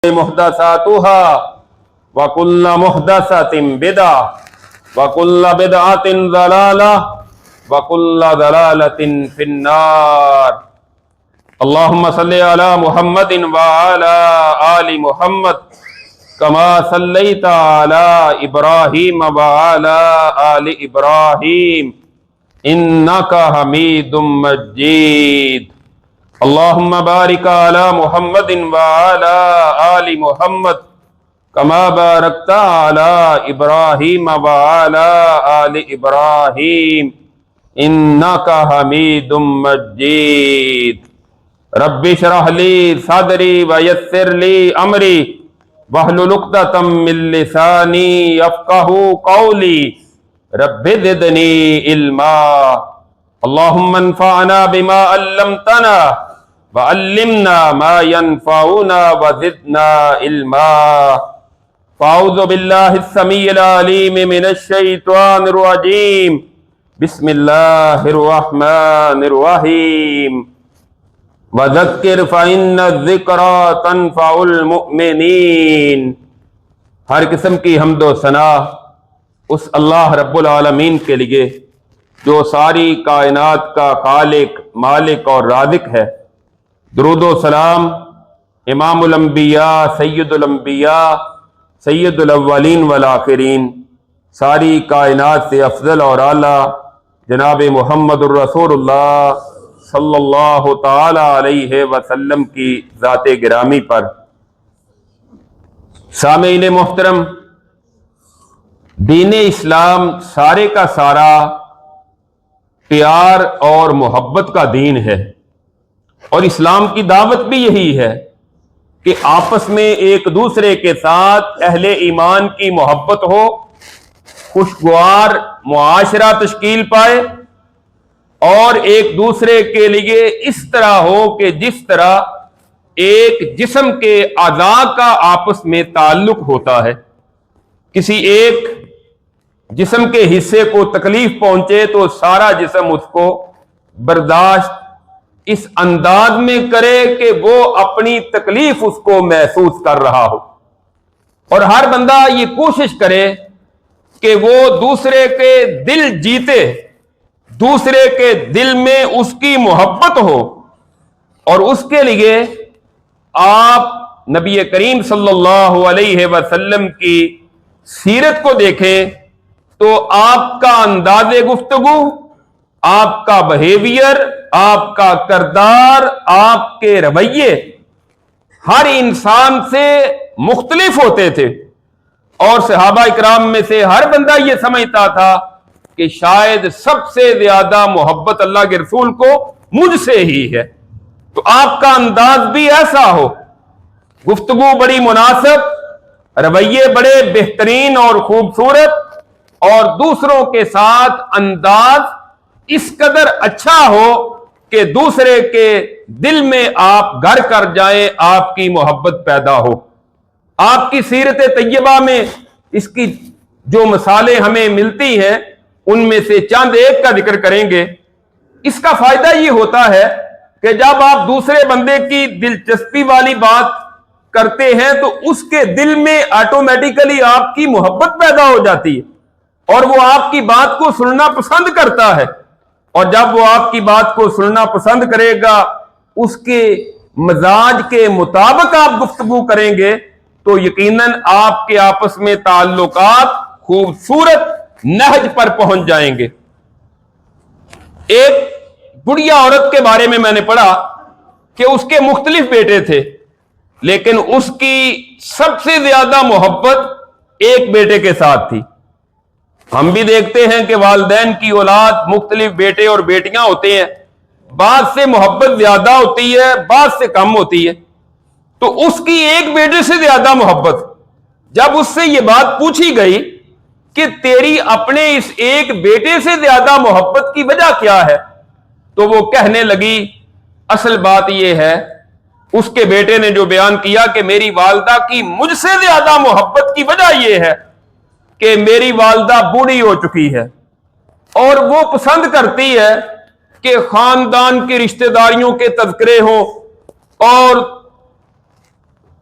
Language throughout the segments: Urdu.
محدثاتها وكل محدثة بدعة وكل بدعة ضلالة وكل ضلالة في النار. اللهم صل على محمد وعلى آل محمد كما صليت على إبراهيم وعلى آل إبراهيم إنك حميد مجيد. اللهم بارك على محمد وعلى آل محمد كما باركت على إبراهيم وعلى آل إبراهيم إنك حميد مجيد. رب اشرح لي صدري ويسر لي أمري واحلل عقدة من لساني يفقهوا قولي رب زدني علما. اللهم انفعنا بما علمتنا وعلمنا ما ينفعنا وزدنا علما. فاعوذ بالله السميع العليم من الشيطان الرجيم. بسم الله الرحمن الرحيم. وذکر فإن الذکرى تنفع المؤمنین. ہر قسم کی حمد و ثنا اس اللہ رب العالمین کے لیے جو ساری کائنات کا خالق، مالک اور رازق ہے. درود و سلام امام الانبیاء، سید الانبیاء، سید الاولین والآخرین، ساری کائنات سے افضل اور اعلیٰ جناب محمد الرسول اللہ صلی اللہ تعالی علیہ وسلم کی ذات گرامی پر. سامعین محترم، دین اسلام سارے کا سارا پیار اور محبت کا دین ہے، اور اسلام کی دعوت بھی یہی ہے کہ آپس میں ایک دوسرے کے ساتھ اہل ایمان کی محبت ہو، خوشگوار معاشرہ تشکیل پائے، اور ایک دوسرے کے لیے اس طرح ہو کہ جس طرح ایک جسم کے اعضاء کا آپس میں تعلق ہوتا ہے. کسی ایک جسم کے حصے کو تکلیف پہنچے تو سارا جسم اس کو برداشت اس انداز میں کرے کہ وہ اپنی تکلیف اس کو محسوس کر رہا ہو، اور ہر بندہ یہ کوشش کرے کہ وہ دوسرے کے دل جیتے، دوسرے کے دل میں اس کی محبت ہو. اور اس کے لیے آپ نبی کریم صلی اللہ علیہ وسلم کی سیرت کو دیکھیں تو آپ کا انداز گفتگو، آپ کا بہیویئر، آپ کا کردار، آپ کے رویے ہر انسان سے مختلف ہوتے تھے، اور صحابہ اکرام میں سے ہر بندہ یہ سمجھتا تھا کہ شاید سب سے زیادہ محبت اللہ کے رسول کو مجھ سے ہی ہے. تو آپ کا انداز بھی ایسا ہو، گفتگو بڑی مناسب، رویے بڑے بہترین اور خوبصورت، اور دوسروں کے ساتھ انداز اس قدر اچھا ہو کہ دوسرے کے دل میں آپ گھر کر جائیں، آپ کی محبت پیدا ہو. آپ کی سیرت طیبہ میں اس کی جو مثالیں ہمیں ملتی ہیں ان میں سے چند ایک کا ذکر کریں گے. اس کا فائدہ یہ ہوتا ہے کہ جب آپ دوسرے بندے کی دلچسپی والی بات کرتے ہیں تو اس کے دل میں آٹومیٹیکلی آپ کی محبت پیدا ہو جاتی ہے، اور وہ آپ کی بات کو سننا پسند کرتا ہے. اور جب وہ آپ کی بات کو سننا پسند کرے گا، اس کے مزاج کے مطابق آپ گفتگو کریں گے تو یقیناً آپ کے آپس میں تعلقات خوبصورت نہج پر پہنچ جائیں گے. ایک بڑھیا عورت کے بارے میں نے پڑھا کہ اس کے مختلف بیٹے تھے، لیکن اس کی سب سے زیادہ محبت ایک بیٹے کے ساتھ تھی. ہم بھی دیکھتے ہیں کہ والدین کی اولاد مختلف بیٹے اور بیٹیاں ہوتے ہیں، بعض سے محبت زیادہ ہوتی ہے، بعض سے کم ہوتی ہے. تو اس کی ایک بیٹے سے زیادہ محبت. جب اس سے یہ بات پوچھی گئی کہ تیری اپنے اس ایک بیٹے سے زیادہ محبت کی وجہ کیا ہے، تو وہ کہنے لگی اصل بات یہ ہے، اس کے بیٹے نے جو بیان کیا کہ میری والدہ کی مجھ سے زیادہ محبت کی وجہ یہ ہے کہ میری والدہ بوڑھی ہو چکی ہے، اور وہ پسند کرتی ہے کہ خاندان کی رشتہ داریوں کے تذکرے ہوں اور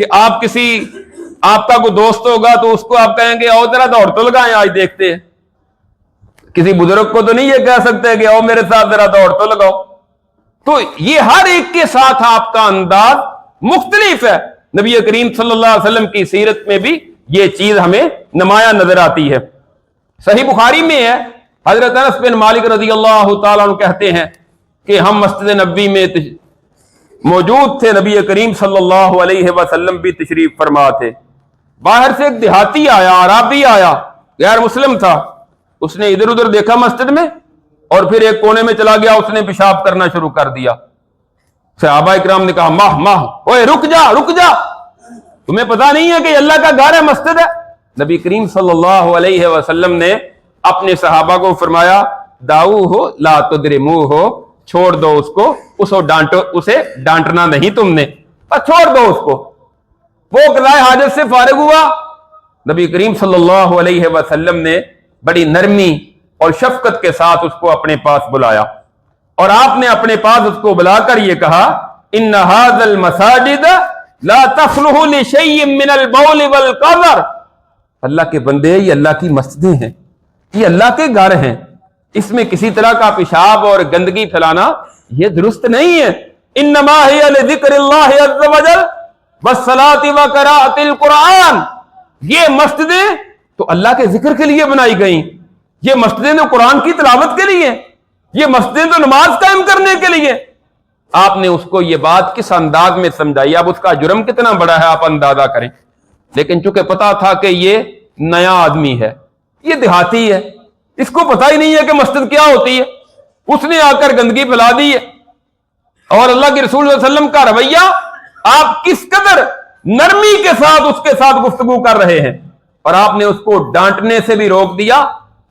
کہ آپ کا کوئی دوست ہوگا تو اس کو آپ کہیں گے او ذرا دوڑ تو لگائیں آج دیکھتے ہیں. کسی بزرگ کو تو نہیں یہ کہہ سکتے کہ او میرے ساتھ ذرا دوڑ تو لگاؤ. تو یہ ہر ایک کے ساتھ آپ کا انداز مختلف ہے. نبی کریم صلی اللہ علیہ وسلم کی سیرت میں بھی یہ چیز ہمیں نمایاں نظر آتی ہے. صحیح بخاری میں ہے، حضرت انس بن مالک رضی اللہ تعالیٰ عنہ کہتے ہیں کہ ہم مسجد نبوی میں موجود تھے، نبی کریم صلی اللہ علیہ وسلم بھی تشریف فرما تھے. باہر سے ایک دیہاتی آیا، عربی آیا، غیر مسلم تھا. اس نے ادھر ادھر دیکھا مسجد میں اور پھر ایک کونے میں چلا گیا، اس نے پیشاب کرنا شروع کر دیا. صحابہ اکرام نے کہا ماہ اوے رک جا، تمہیں پتا نہیں ہے کہ اللہ کا گھر ہے، مسجد ہے؟ نبی کریم صلی اللہ علیہ وسلم نے اپنے صحابہ کو فرمایا داؤ ہو لا تدرمو ہو، چھوڑ دو اس کو، اسے ڈانٹنا نہیں تم نے، بس چھوڑ دو اس کو. وہ قضائے حاجت سے فارغ ہوا. نبی کریم صلی اللہ علیہ وسلم نے بڑی نرمی اور شفقت کے ساتھ اس کو اپنے پاس بلایا اور آپ نے اپنے پاس اس کو بلا کر یہ کہا ان ھذا المساجد لا تصلح لشیء من البول والقذر. اللہ کے بندے، یہ اللہ کی مسجدیں ہیں، یہ اللہ کے گھر ہیں، اس میں کسی طرح کا پیشاب اور گندگی پھیلانا یہ درست نہیں ہے. انما ہی لذکر اللہ عز وجل والصلاۃ وقراءۃ القرآن. یہ مسجدیں تو اللہ کے ذکر کے لیے بنائی گئیں، یہ مسجدیں تو قرآن کی تلاوت کے لیے، یہ مسجدیں تو نماز قائم کرنے کے لیے. آپ نے اس کو یہ بات کس انداز میں سمجھائی، اب اس کا جرم کتنا بڑا ہے آپ اندازہ کریں. لیکن چونکہ پتا تھا کہ یہ نیا آدمی ہے، یہ دیہاتی ہے، اس کو پتا ہی نہیں ہے کہ مسجد کیا ہوتی ہے، اس نے آ کر گندگی پھیلا دی ہے. اور اللہ کے رسول صلی اللہ علیہ وسلم کا رویہ، آپ کس قدر نرمی کے ساتھ اس کے ساتھ گفتگو کر رہے ہیں، اور آپ نے اس کو ڈانٹنے سے بھی روک دیا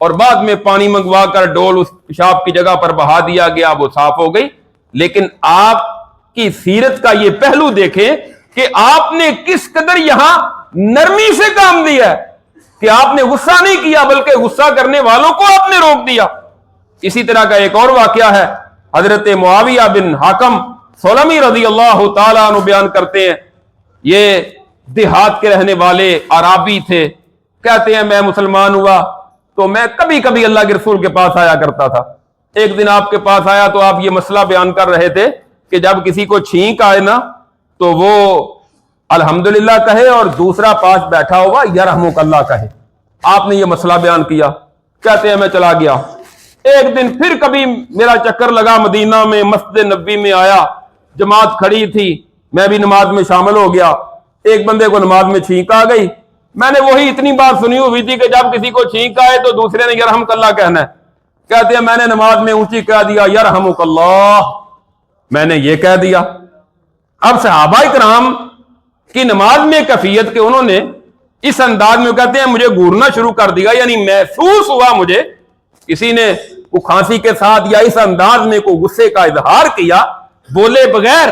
اور بعد میں پانی منگوا کر ڈول اس پیشاب کی جگہ پر بہا دیا گیا، وہ صاف ہو گئی. لیکن آپ کی سیرت کا یہ پہلو دیکھیں کہ آپ نے کس قدر یہاں نرمی سے کام دیا ہے کہ آپ نے غصہ نہیں کیا بلکہ غصہ کرنے والوں کو آپ نے روک دیا. اسی طرح کا ایک اور واقعہ ہے، حضرت معاویہ بن حاکم سلمی رضی اللہ تعالیٰ عنہ بیان کرتے ہیں. یہ دیہات کے رہنے والے عربی تھے. کہتے ہیں میں مسلمان ہوا تو میں کبھی کبھی اللہ کے رسول کے پاس آیا کرتا تھا. ایک دن آپ کے پاس آیا تو آپ یہ مسئلہ بیان کر رہے تھے کہ جب کسی کو چھینک آئے نا تو وہ الحمدللہ کہے اور دوسرا پاس بیٹھا ہوا یرحمک اللہ کہے. آپ نے یہ مسئلہ بیان کیا. کہتے ہیں میں چلا گیا. ایک دن پھر کبھی میرا چکر لگا مدینہ میں، مسجد نبوی میں آیا، جماعت کھڑی تھی، میں بھی نماز میں شامل ہو گیا. ایک بندے کو نماز میں چھینک آ گئی. میں نے وہی اتنی بات سنی ہوئی تھی کہ جب کسی کو چھینک آئے تو دوسرے نے یرحمک اللہ کہنا ہے. کہتے ہیں میں نے نماز میں اونچی کہہ دیا یرحمک اللہ، میں نے یہ کہہ دیا. اب صحابہ کرام کی نماز میں کیفیت کہ انہوں نے اس انداز میں، کہتے ہیں مجھے گورنا شروع کر دیا، یعنی محسوس ہوا مجھے کسی نے کو کھانسی کے ساتھ یا اس انداز میں کو غصے کا اظہار کیا بولے بغیر،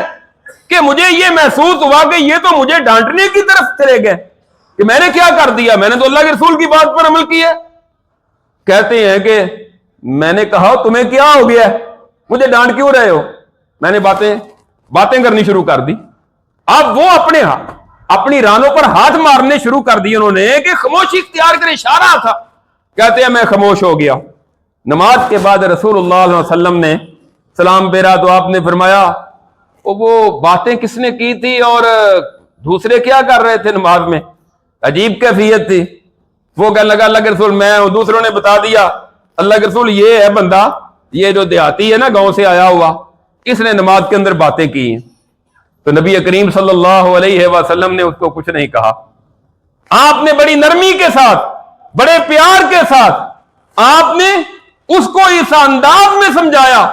کہ مجھے یہ محسوس ہوا کہ یہ تو مجھے ڈانٹنے کی طرف چلے گئے کہ میں نے کیا کر دیا، میں نے تو اللہ کے رسول کی بات پر عمل کیا. کہتے ہیں کہ میں نے کہا تمہیں کیا ہو گیا، مجھے ڈانٹ کیوں رہے ہو؟ میں نے باتیں کرنی شروع کر دی. اب وہ اپنی رانوں پر ہاتھ مارنے شروع کر دی انہوں نے کہ خاموشی اختیار کر، اشارہ تھا. کہتے ہیں میں خاموش ہو گیا. نماز کے بعد رسول اللہ علیہ وسلم نے سلام پھیرا تو آپ نے فرمایا وہ باتیں کس نے کی تھی اور دوسرے کیا کر رہے تھے نماز میں؟ عجیب کیفیت تھی. وہ کہنے لگا اللہ کے رسول میں ہوں. دوسروں نے بتا دیا اللہ کے رسول یہ ہے بندہ، یہ جو دیہاتی ہے نا گاؤں سے آیا ہوا، اس نے نماز کے اندر باتیں کی ہیں. تو نبی کریم صلی اللہ علیہ وسلم نے اس کو کچھ نہیں کہا. آپ نے بڑی نرمی کے ساتھ، بڑے پیار کے ساتھ آپ نے اس کو اس انداز میں سمجھایا.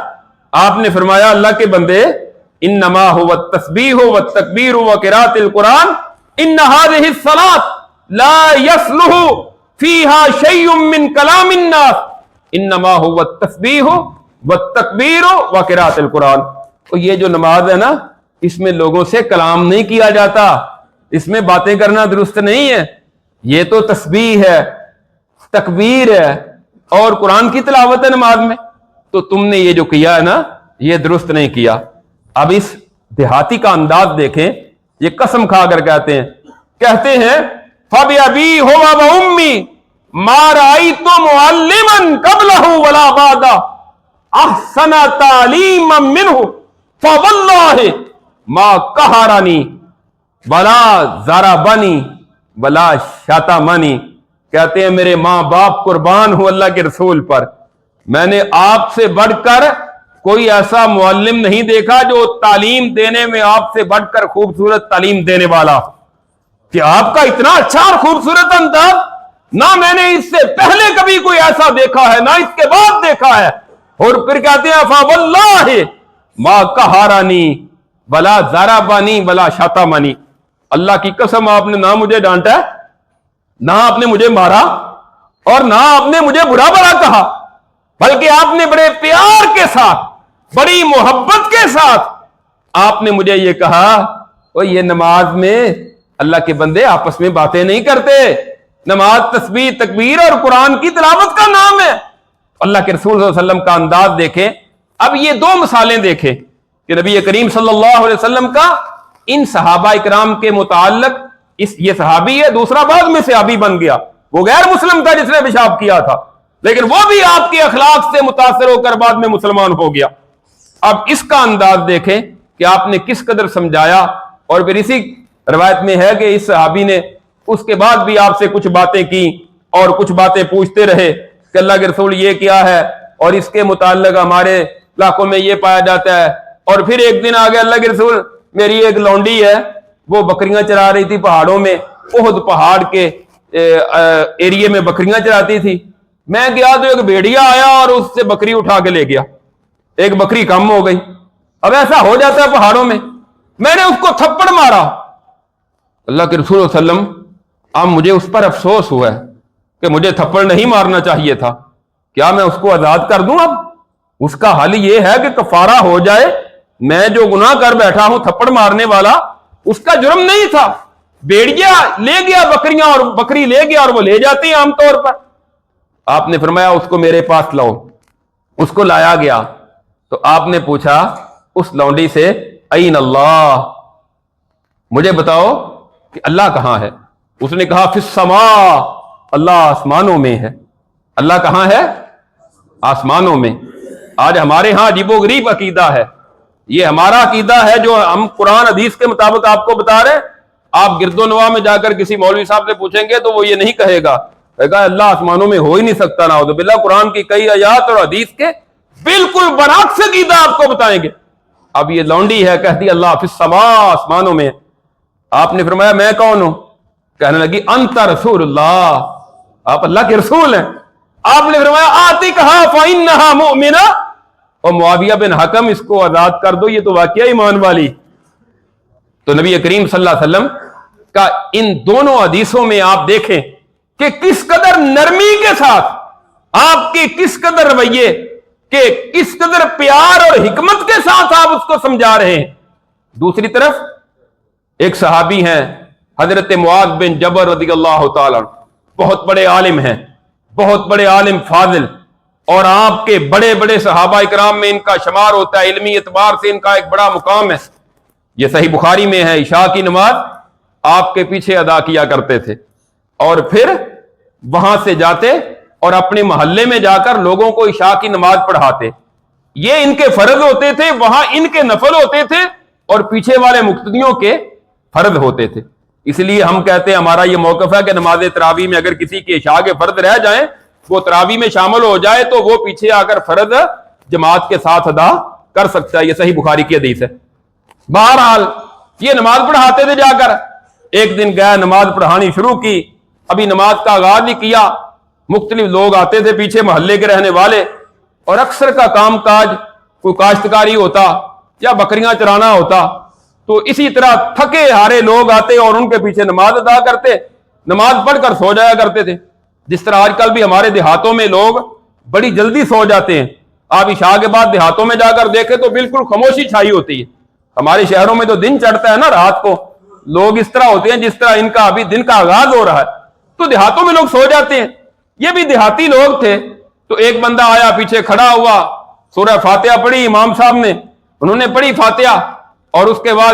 آپ نے فرمایا اللہ کے بندے انما هو التسبیح والتکبیر وقراءۃ القرآن ان هذه الصلاة لا يصلح فيها شيء من كلام الناس انما هو التسبیح والتکبیر وقراءۃ القرآن. تو یہ جو نماز ہے نا اس میں لوگوں سے کلام نہیں کیا جاتا، اس میں باتیں کرنا درست نہیں ہے. یہ تو تسبیح ہے، تکبیر ہے اور قرآن کی تلاوت ہے نماز میں. تو تم نے یہ جو کیا ہے نا یہ درست نہیں کیا. اب اس دیہاتی کا انداز دیکھیں یہ قسم کھا کر کہتے ہیں فَبِأَبِي هُوَ وَأُمِّي مَا رَأَيْتُ مُعَلِّمًا قَبْلَهُ وَلَا بَعْدَهُ أَحْسَنَ تَعْلِيمًا مِّنْهُ فَوَاللَّهِ مَا قَهَرَنِي وَلَا ضَرَبَنِي وَلَا شَتَمَنِي۔ کہتے ہیں میرے ماں باپ قربان ہوں اللہ کے رسول پر، میں نے آپ سے بڑھ کر کوئی ایسا معلم نہیں دیکھا جو تعلیم دینے میں آپ سے بڑھ کر خوبصورت تعلیم دینے والا، کہ آپ کا اتنا اچھا اور خوبصورت انداز نہ میں نے اس سے پہلے کبھی کوئی ایسا دیکھا ہے نہ اس کے بعد دیکھا ہے۔ اور پھر کہتے ہیں فواللہ ما قہرنی ولا ضربنی ولا شتمنی، اللہ کی قسم آپ نے نہ مجھے ڈانٹا، نہ آپ نے مجھے مارا، اور نہ آپ نے مجھے برا بھلا کہا، بلکہ آپ نے بڑے پیار کے ساتھ، بڑی محبت کے ساتھ آپ نے مجھے یہ کہا اور یہ نماز میں اللہ کے بندے آپس میں باتیں نہیں کرتے، نماز تسبیح تکبیر اور قرآن کی تلاوت کا نام ہے۔ اللہ کے رسول صلی اللہ علیہ وسلم کا انداز دیکھیں۔ اب یہ دو مثالیں دیکھیں کہ نبی کریم صلی اللہ علیہ وسلم کا ان صحابہ اکرام کے متعلق، یہ صحابی ہے، دوسرا بعد میں صحابی بن گیا، وہ غیر مسلم تھا جس نے پیشاب کیا تھا، لیکن وہ بھی آپ کے اخلاق سے متاثر ہو کر بعد میں مسلمان ہو گیا۔ اب اس کا انداز دیکھیں کہ آپ نے کس قدر سمجھایا، اور پھر اسی روایت میں ہے کہ اس صحابی نے اس کے بعد بھی آپ سے کچھ باتیں کی اور کچھ باتیں پوچھتے رہے کہ اللہ کے رسول یہ کیا ہے اور اس کے متعلق ہمارے علاقوں میں یہ پایا جاتا ہے۔ اور پھر ایک دن آگے اللہ کے رسول میری ایک لونڈی ہے وہ بکریاں چرا رہی تھی پہاڑوں میں، احد پہاڑ کے ایریے میں بکریاں چراتی تھی، میں گیا تو ایک بھیڑیا آیا اور اس سے بکری اٹھا کے لے گیا، ایک بکری کم ہو گئی۔ اب ایسا ہو جاتا ہے پہاڑوں میں نے اس کو تھپڑ مارا، اللہ کے رسول صلی اللہ علیہ وسلم اب مجھے اس پر افسوس ہوا ہے کہ مجھے تھپڑ نہیں مارنا چاہیے تھا، کیا میں اس کو آزاد کر دوں؟ اب اس کا حل یہ ہے کہ کفارہ ہو جائے، میں جو گناہ کر بیٹھا ہوں تھپڑ مارنے والا، اس کا جرم نہیں تھا، بھیڑیا لے گیا بکریاں اور بکری لے گیا اور وہ لے جاتی ہیں عام طور پر۔ آپ نے فرمایا اس کو میرے پاس لاؤ، اس کو لایا گیا تو آپ نے پوچھا اس لونڈی سے این اللہ، مجھے بتاؤ کہ اللہ کہاں ہے؟ اس نے کہا فی السماء، اللہ آسمانوں میں ہے۔ اللہ کہاں ہے؟ آسمانوں میں۔ آج ہمارے ہاں عجیب و غریب عقیدہ ہے، یہ ہمارا عقیدہ ہے جو ہم قرآن حدیث کے مطابق آپ کو بتا رہے ہیں۔ آپ گرد و نواح میں جا کر کسی مولوی صاحب سے پوچھیں گے تو وہ یہ نہیں کہے گا، کہے گا اللہ آسمانوں میں ہو ہی نہیں سکتا، نعوذ باللہ۔ قرآن کی کئی آیات اور حدیث کے بالکل برعکس عقیدہ آپ کو بتائیں گے۔ اب یہ لونڈی ہے، کہتی اللہ فی السماء، آسمانوں میں۔ آپ نے فرمایا میں کون ہوں؟ کہنے لگی انت رسول اللہ، آپ اللہ کے رسول ہیں۔ آپ نے فرمایا آتی کہا فإنہا مؤمنہ، اور معاویہ بن حکم اس کو آزاد کر دو، یہ تو واقعہ ایمان والی۔ تو نبی کریم صلی اللہ علیہ وسلم کا ان دونوں حدیثوں میں آپ دیکھیں کہ کس قدر نرمی کے ساتھ، آپ کے کس قدر رویے، کہ کس قدر پیار اور حکمت کے ساتھ آپ اس کو سمجھا رہے ہیں۔ دوسری طرف ایک صحابی ہیں حضرت معاذ بن جبل رضی اللہ تعالیٰ، بہت بڑے عالم ہیں، بہت بڑے عالم فاضل، اور آپ کے بڑے بڑے صحابہ اکرام میں ان کا شمار ہوتا ہے، علمی اعتبار سے ان کا ایک بڑا مقام ہے۔ یہ صحیح بخاری میں ہے، عشاء کی نماز آپ کے پیچھے ادا کیا کرتے تھے، اور پھر وہاں سے جاتے اور اپنے محلے میں جا کر لوگوں کو عشاء کی نماز پڑھاتے۔ یہ ان کے فرض ہوتے تھے، وہاں ان کے نفل ہوتے تھے، اور پیچھے والے مقتدیوں کے فرض ہوتے تھے۔ اس لیے ہم کہتے ہیں ہمارا یہ موقف ہے کہ نماز تراویح میں اگر کسی کے عشاء کے فرض رہ جائیں، وہ تراویح میں شامل ہو جائے تو وہ پیچھے آ کر فرض جماعت کے ساتھ ادا کر سکتا ہے۔ یہ صحیح بخاری کی حدیث ہے۔ بہرحال یہ نماز پڑھاتے تھے جا کر، ایک دن گئے نماز پڑھانی شروع کی، ابھی نماز کا آغاز نہیں کیا، مختلف لوگ آتے تھے پیچھے محلے کے رہنے والے، اور اکثر کا کام کاج کوئی کاشتکاری ہوتا یا بکریاں چرانا ہوتا، تو اسی طرح تھکے ہارے لوگ آتے اور ان کے پیچھے نماز ادا کرتے، نماز پڑھ کر سو جایا کرتے تھے۔ جس طرح آج کل بھی ہمارے دیہاتوں میں لوگ بڑی جلدی سو جاتے ہیں، آپ عشاء کے بعد دیہاتوں میں جا کر دیکھیں تو بالکل خاموشی چھائی ہوتی ہے۔ ہمارے شہروں میں تو دن چڑھتا ہے نا رات کو، لوگ اس طرح ہوتے ہیں جس طرح ان کا ابھی دن کا آغاز ہو رہا ہے، تو دیہاتوں میں لوگ سو جاتے ہیں۔ یہ بھی دیہاتی لوگ تھے، تو ایک بندہ آیا پیچھے کھڑا ہوا، سورہ فاتحہ پڑھی امام صاحب نے، انہوں نے پڑھی فاتحہ، اور اس کے بعد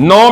9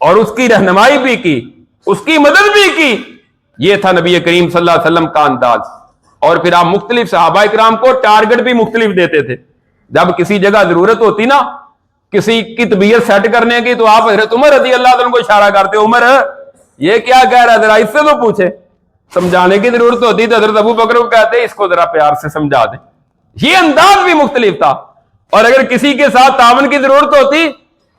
اور اس کی رہنمائی بھی کی, اس کی مدد بھی کی. یہ تھا نبی کریم صلی اللہ علیہ وسلم کا انداز. اور پھر آپ مختلف صحابہ کرام کو ٹارگٹ بھی مختلف دیتے تھے. جب کسی جگہ ضرورت ہوتی نا کسی کی طبیعت سیٹ کرنے کی, تو آپ حضرت عمر رضی اللہ عنہ کو اشارہ کرتے, عمر یہ کیا کہہ رہا ہے, ذرا اس سے تو پوچھے. سمجھانے کی ضرورت ہوتی تو حضرت ابو بکر کو کہتے اس کو ذرا پیار سے سمجھا دیں. یہ انداز بھی مختلف تھا. اور اگر کسی کے ساتھ تعاون کی ضرورت ہوتی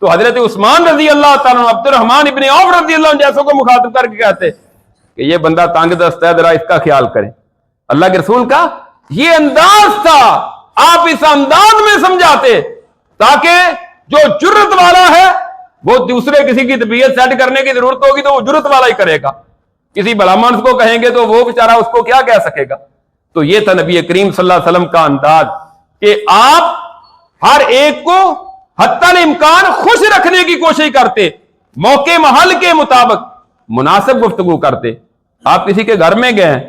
تو حضرت عثمان رضی اللہ تعالیٰ عنہ, عبد الرحمن ابن عوف رضی اللہ عنہ جیسوں کو مخاطب کر کے کہتے کہ یہ بندہ تنگ دست ہے, ذرا اس کا خیال کریں. اللہ کے رسول کا یہ انداز تھا. آپ اس انداز میں سمجھاتے تاکہ جو جرت والا ہے وہ دوسرے کسی کی طبیعت سیٹ کرنے کی ضرورت ہوگی تو وہ جرت والا ہی کرے گا. کسی بھلا مانس کو کہیں گے تو وہ بیچارہ اس کو کیا کہہ سکے گا. تو یہ تھا نبی کریم صلی اللہ علیہ وسلم کا انداز کہ آپ ہر ایک کو حتی الامکان خوش رکھنے کی کوشش کرتے, موقع محل کے مطابق مناسب گفتگو کرتے. آپ کسی کے گھر میں گئے ہیں,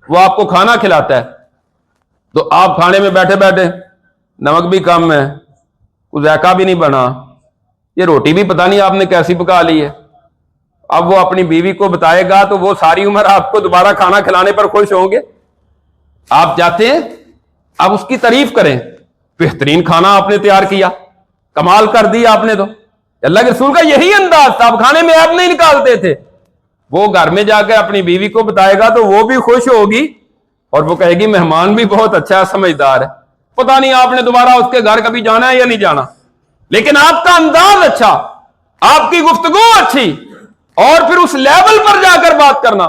وہ آپ کو کھانا کھلاتا ہے, تو آپ کھانے میں بیٹھے بیٹھے نمک بھی کم ہے, کچھ ذائقہ بھی نہیں بنا, یہ روٹی بھی پتہ نہیں آپ نے کیسی پکا لی ہے. اب وہ اپنی بیوی کو بتائے گا تو وہ ساری عمر آپ کو دوبارہ کھانا کھلانے پر خوش ہوں گے. آپ چاہتے ہیں آپ اس کی تعریف کریں, بہترین کھانا آپ نے تیار کیا, کمال کر دی آپ نے. تو اللہ کے رسول کا یہی انداز تھا. آپ کھانے میں آپ نہیں نکالتے تھے. وہ گھر میں جا کے اپنی بیوی کو بتائے گا تو وہ بھی خوش ہوگی اور وہ کہے گی مہمان بھی بہت اچھا ہے, سمجھدار ہے, پتہ نہیں آپ نے دوبارہ اس کے گھر کبھی جانا ہے یا نہیں جانا. لیکن آپ کا انداز اچھا, آپ کی گفتگو اچھی, اور پھر اس لیول پر جا کر بات کرنا.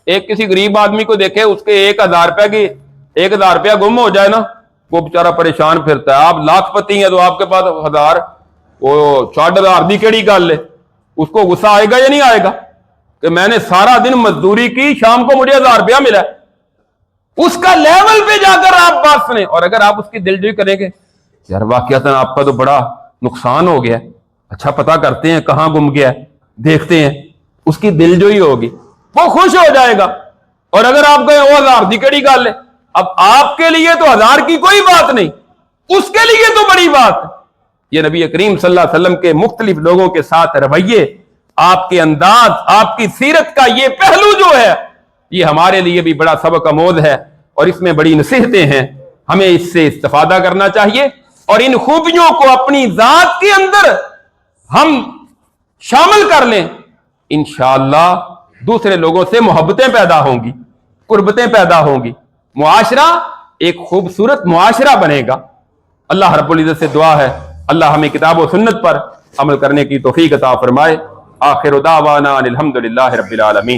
ایک کسی غریب آدمی کو دیکھے اس کے 1000 روپے کی 1000 روپیہ گم ہو جائے نا, وہ بیچارہ پریشان پھرتا ہے. آپ لاکھ پتی ہیں تو آپ کے پاس 1000, وہ 6000 دی کیڑی گل ہے. اس کو غصہ آئے گا یا نہیں آئے گا کہ میں نے سارا دن مزدوری کی, شام کو مجھے 1000 روپیہ ملا. اس کا لیول پہ جا کر آپ بات سنیں. اور اگر آپ اس کی دلجوئی کریں گے, یار واقعات آپ کا تو بڑا نقصان ہو گیا, اچھا پتہ کرتے ہیں کہاں گم گیا, دیکھتے ہیں, اس کی دلجوئی ہوگی, وہ خوش ہو جائے گا. اور اگر آپ کہیں وہ 1000 دی کیڑی گل ہے, اب آپ کے لیے تو 1000 کی کوئی بات نہیں, اس کے لیے تو بڑی بات. یہ نبی کریم صلی اللہ علیہ وسلم کے مختلف لوگوں کے ساتھ رویے, آپ کے انداز, آپ کی سیرت کا یہ پہلو جو ہے, یہ ہمارے لیے بھی بڑا سبق آموز ہے اور اس میں بڑی نصیحتیں ہیں. ہمیں اس سے استفادہ کرنا چاہیے اور ان خوبیوں کو اپنی ذات کے اندر ہم شامل کر لیں. انشاءاللہ دوسرے لوگوں سے محبتیں پیدا ہوں گی, قربتیں پیدا ہوں گی, معاشرہ ایک خوبصورت معاشرہ بنے گا. اللہ رب العزت سے دعا ہے اللہ ہمیں کتاب و سنت پر عمل کرنے کی توفیق عطا فرمائے. آخر دعوانا الحمدللہ رب العالمین.